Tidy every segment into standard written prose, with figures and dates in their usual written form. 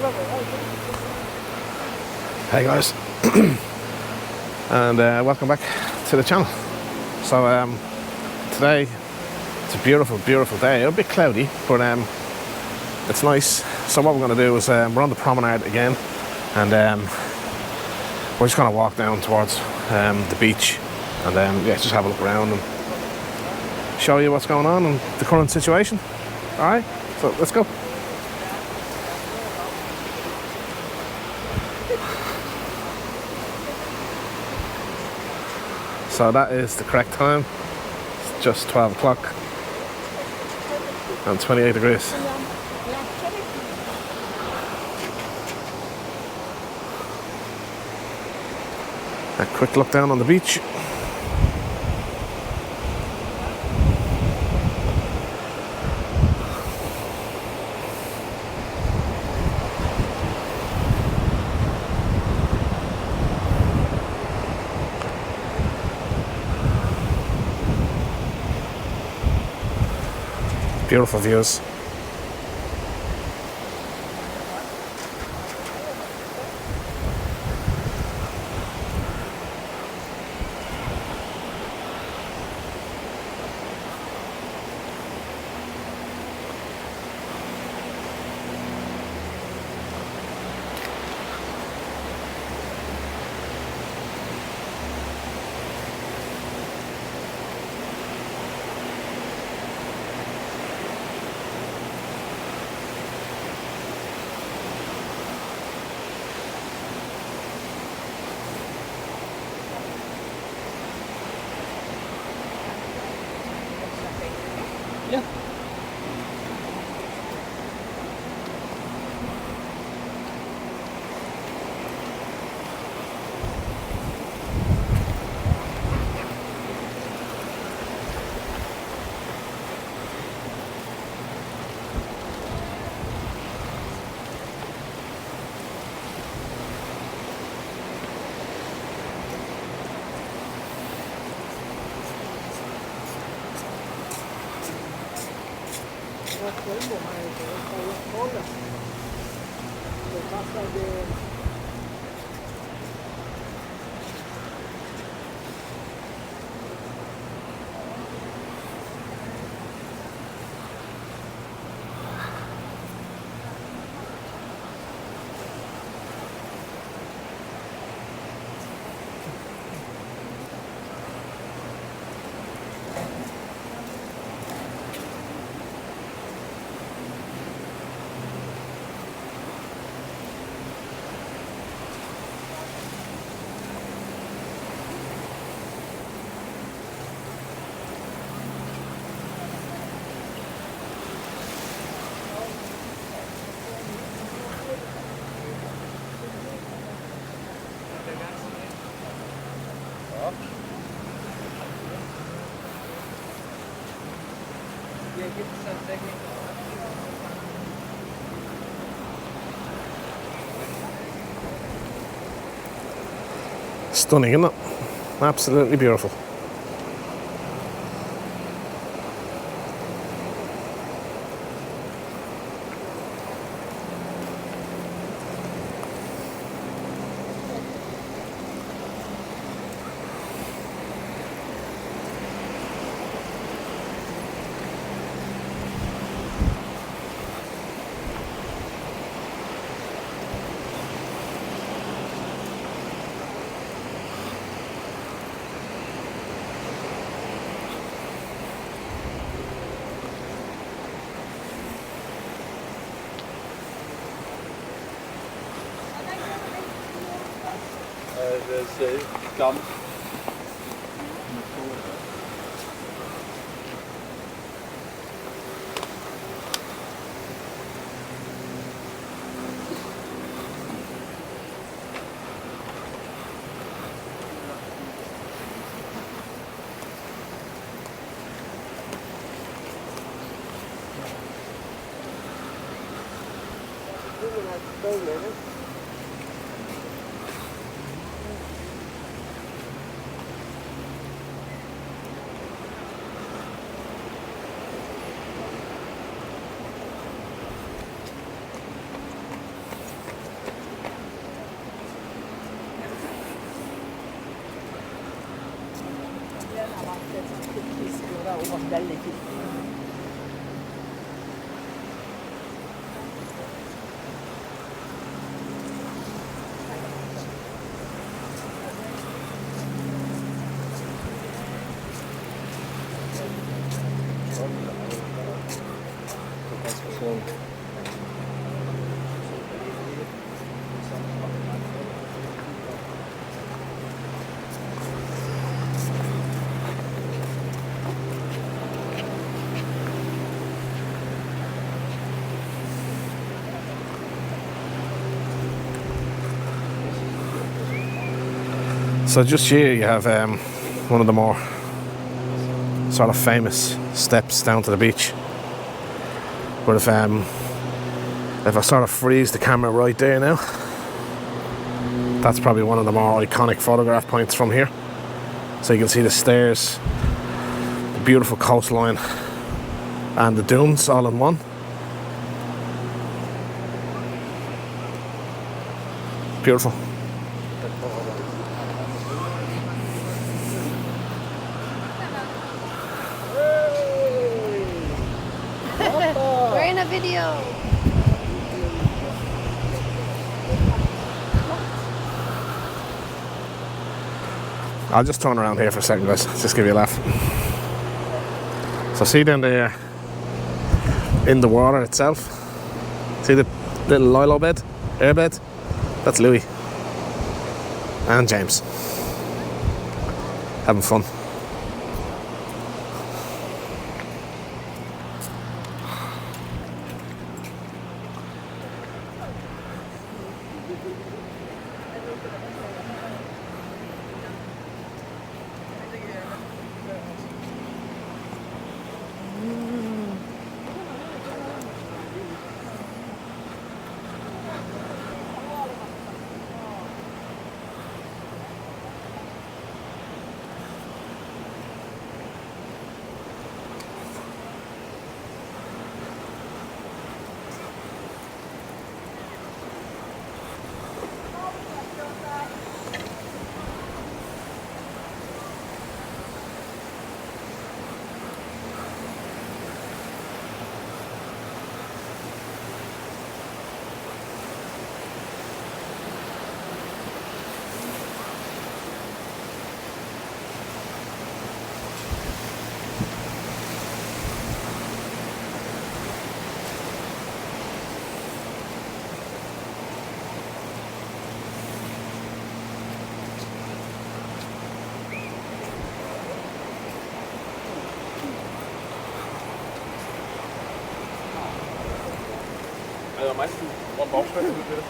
Hey guys, and welcome back to the channel. So today it's a beautiful, beautiful day. A bit cloudy, but it's nice. So what we're going to do is we're on the promenade again, and we're just going to walk down towards the beach, and yeah, just have a look around and show you what's going on and the current situation. All right, so let's go. So that is the correct time. It's just 12 o'clock and 28 degrees. A quick look down on the beach. Beautiful views. Stunning, isn't it? Absolutely beautiful. Gum. So just here you have one of the more sort of famous steps down to the beach. But if I sort of freeze the camera right there now, that's probably one of the more iconic photograph points from here. So you can see the stairs, the beautiful coastline, and the dunes all in one. Beautiful. We're in a video. I'll just turn around here for a second, guys, just give you a laugh. So see down there in the water itself, see the little lilo bed, airbed? That's Louis and James having fun. Altså meistens hvor bagspil det det.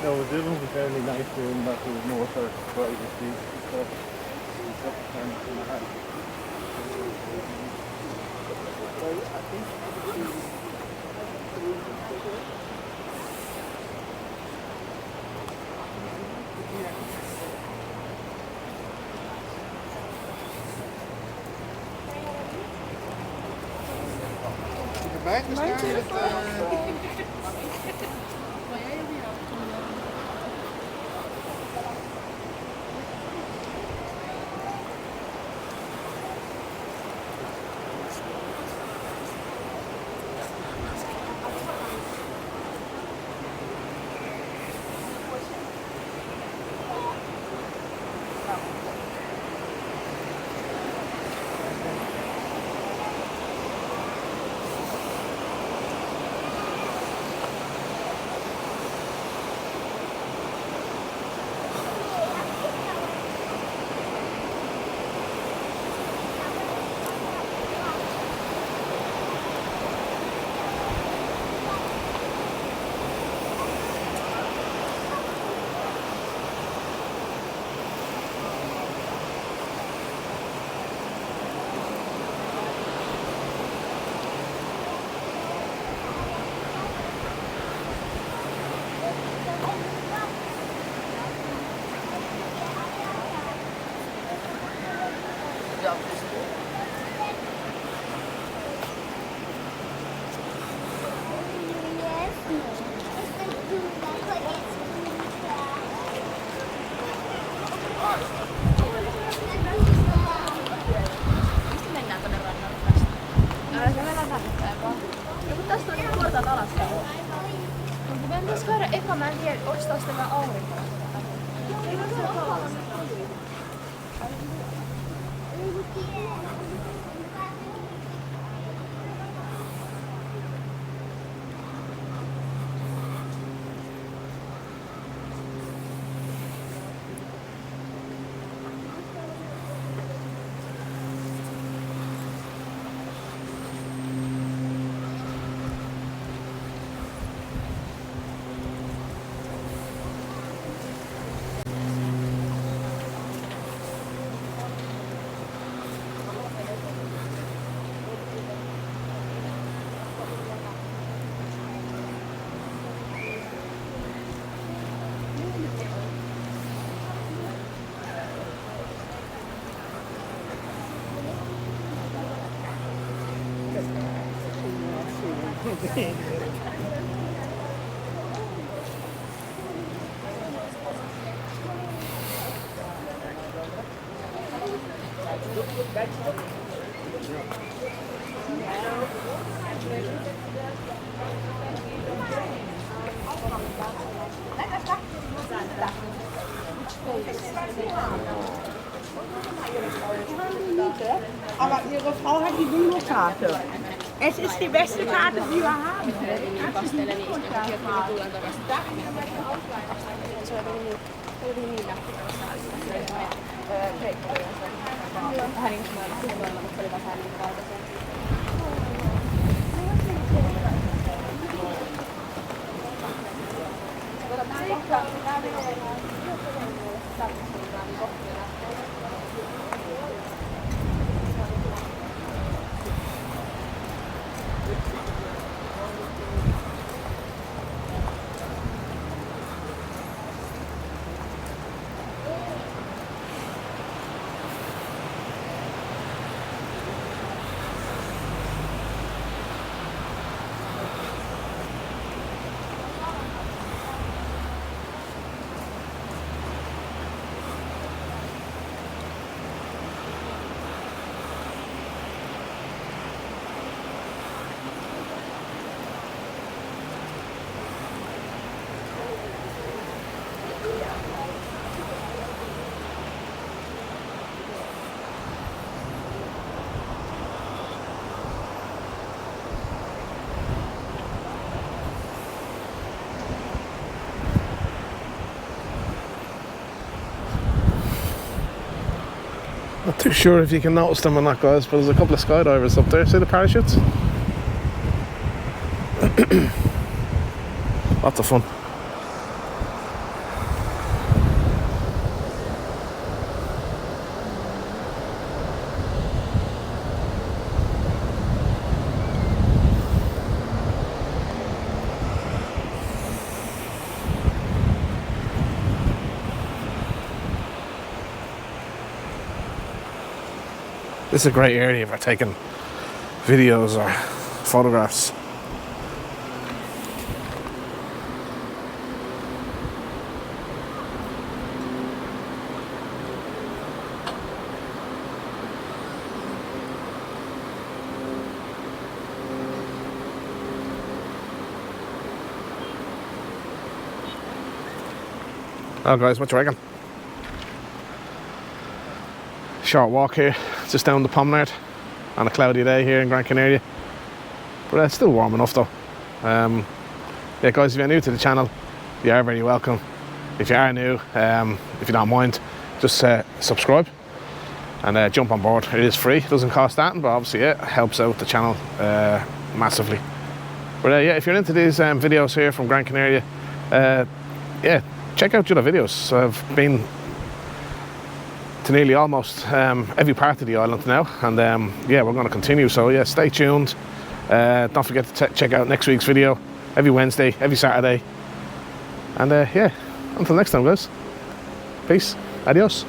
No, it would be fairly nice doing that with more sort of privacy stuff. Mistä mennään tonne rannalle tästä? Se mennään tänne päin vaan. Joku tästä on niinku portaat alaspäin. Mutta meidän pitäis käydä eka, mä en tiedä, ostaa sitä vähän aurinkoa. Ei voi siellä kalassa. Aber ihre Frau hat die Bingo-Karte. Es ist die beste Karte, die wir haben. Not too sure if you can notice them or not, guys, but there's a couple of skydivers up there. See the parachutes? Lots of fun. This is a great area for taking videos or photographs. Oh guys, what do you reckon? Short walk here, just down the promenade on a cloudy day here in Gran Canaria. But it's still warm enough though. Yeah guys, if you're new to the channel, you are very welcome. If you are new, if you don't mind, just subscribe and jump on board. It is free, it doesn't cost that, but obviously it helps out the channel massively. But yeah, if you're into these videos here from Gran Canaria, yeah, check out the other videos. I've been to nearly almost every part of the island now, and yeah, we're going to continue. So yeah, stay tuned. Don't forget to check out next week's video every Wednesday, every Saturday. And yeah, until next time guys, peace, adios.